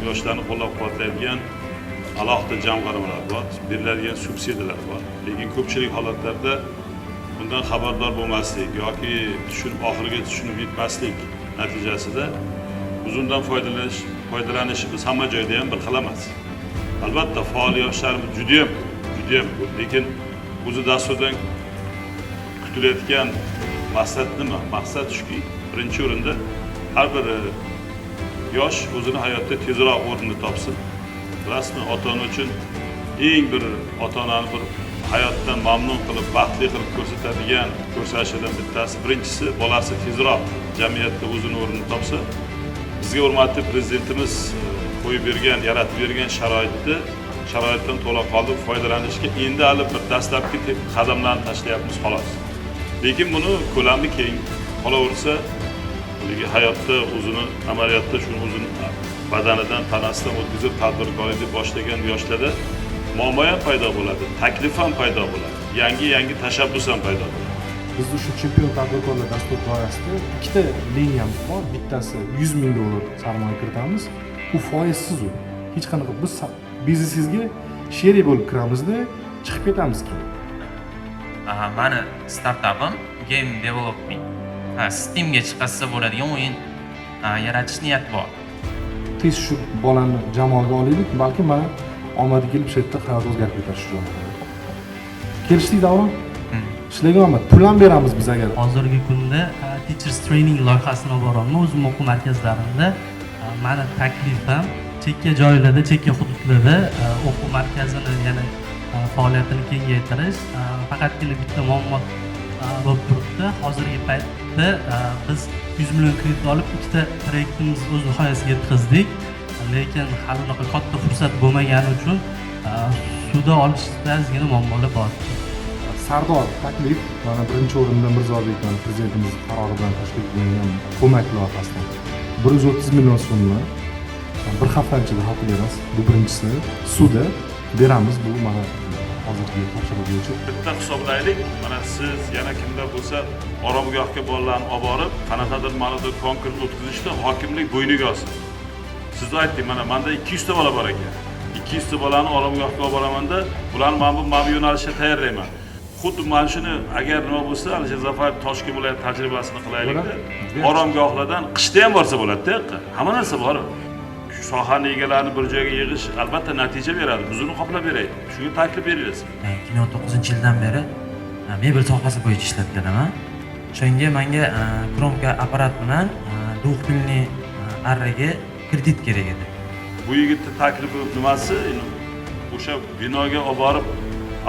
yoshlarni qo'llab-quvvatlaydigan alohida jamg'armalar bor, beriladigan subsidiyalar bor. Lekin ko'pchilik holatlarda bundan xabardor bo'lmaslik yoki oxiriga tushunib yetmaslik natijasida uzundan foydalanishimiz hamma joyda ham bir xil emas. Albatta faol yoshlarimiz juda ham ko'p, lekin o'zi dasturdan kutilayotgan maqsad nima? Maqsad shuki, birinchi o'rinda har bir yosh o'zini hayotda tezroq o'rnini topsin. Bilasizmi, ota-ona uchun eng bir ota-onani bir hayotdan mamnun qilib, baxtli qilib ko'rsatishdan bittasi, birinchisi bolasi tezroq jamiyatda o'zini o'rnini topsa, bizga hurmatli prezidentimiz qo'yib bergan, yaratib bergan sharoitdan to'laqonli foydalanishga endi hali bir dastlabki qadamlarni tashlayapmiz xolos. Lekin buni ko'lami keng qolaversa, hayotda o'zini amaliyotda shuni o'zini badanidan, tanasidan o'tkazib tadbirkorlikni boshlagan yoshlarda muammo ham paydo bo'ladi, taklif ham paydo bo'ladi, yangi tashabbus ham paydo bo'ladi. Bizda shu chempion tadbirkorlar dastur doirasida ikkita liniyamiz bor. Bittasi 100 ming dollar sarmoya kiritamiz. U foizsiz u. Hech qanaqa biz biznesingizga sherik bo'lib kiramizda, chiqib ketamiz keyin. Mani startapim game development. Steamga chiqarsa bo'ladigan o'yin yaratish niyat bor. Tez shu bolani jamoaga olaylik, balki mana omadi kelib shu yerda hayot o'zgarib ketar shu joyda. Kelishdik Davron? Sizlarga omad, pul ham beramiz biz agar. Hozirgi kunda Teachers Training loyihasini olib boraman o'zim o'quv markazlarimda. Mani taklifim chekka joylarda, chekka hududlarda o'quv markazini yana faoliyatini kengaytirish. Faqatgina bitta muammo bo'lib turibdi. Hozirgi paytda biz 100 million kredit olib ikkita proyektimizni o'z nihoyasiga yetkazdik. Lekin hali unaqa katta fursat bo'lmagani uchun suvda olishda ozgina muammolar bor. Sardor taklif mana birinchi o'rinda Mirzobek prezidentimiz qarori bilan tashkil qilingan ko'mak loyihasidan 130 million so'mni bir hafta ichida haq berasiz. Bu birinchisi. Suvda beramiz. Bu mana hozirgi topshiriq bo'yicha. Bitta hisoblaylik. Mana siz yana kimda bo'lsa oromgohga bolalarni olib borib, qanaqadir ma'noda konkurs o'tkazishda hokimlik bo'yniga olsin. Siz aytdingiz, mana menda 200 ta bola bor ekan. 200 ta bolani oromgohga olib boramanda, ularni mana bu yo'nalishga tayyorlayman. Xuddi mana shuni agar nima bo'lsa, Alisher Zafayev Toshkent viloyat tajribasini qilaylik-da. Oromgohlardan qishda ham borsa bo'ladi-da. Hamma narsa bor. Shu sohani egalarini bir joyga yig'ish albatta natija beradi. Biz uni qoplab beraylik. Shunga taklif berasiz. 2009-yildan beri mebel sohasi bo'yicha ishlab kelaman. Shunga menga kromka apparat bilan 2 pulni arraga kredit kerak edi. Bu yigitni taklifi nimasi? O'sha binoga olib borib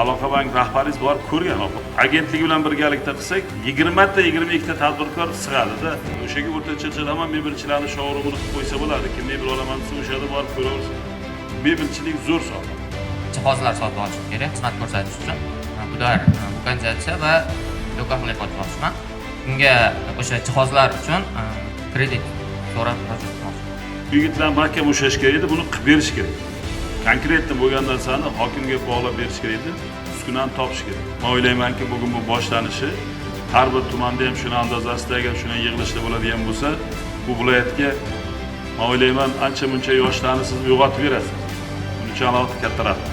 Aloqa bank rahbaringiz borib ko'rgan. Agentlik bilan birgalikda qilsak 20 ta 22 ta tadbirkor sig'adi-da. O'shaga o'rtacha hamma mebelchilarni showroomini qilib qo'ysa bo'ladi. Kim mebel olaman desa o'sha yerda borib ko'raversin. Mebelchilik zo'r soha. Jihozlar sotib olish kerak, xizmat ko'rsatish uchun. Bular organizatsiya va do'konlar ochmoqchiman. Unga o'sha jihozlar uchun kredit so'rab murojaat. Yigitlar mahkam ushlash kerak edi, buni qilib berish kerak. Konkretni bo'lgan narsani hokimga bog'lab berish kerak edi, uskunani topish kerak. Men o'ylaymanki, bugun bu boshlanishi har bir tumanda ham shuni andozasida agar shuni yig'ilishda bo'ladigan bo'lsa, bu viloyatga men o'ylayman ancha-muncha yoshlarni siz uyg'otib berasiz. Buning uchun alohida katta rahmat.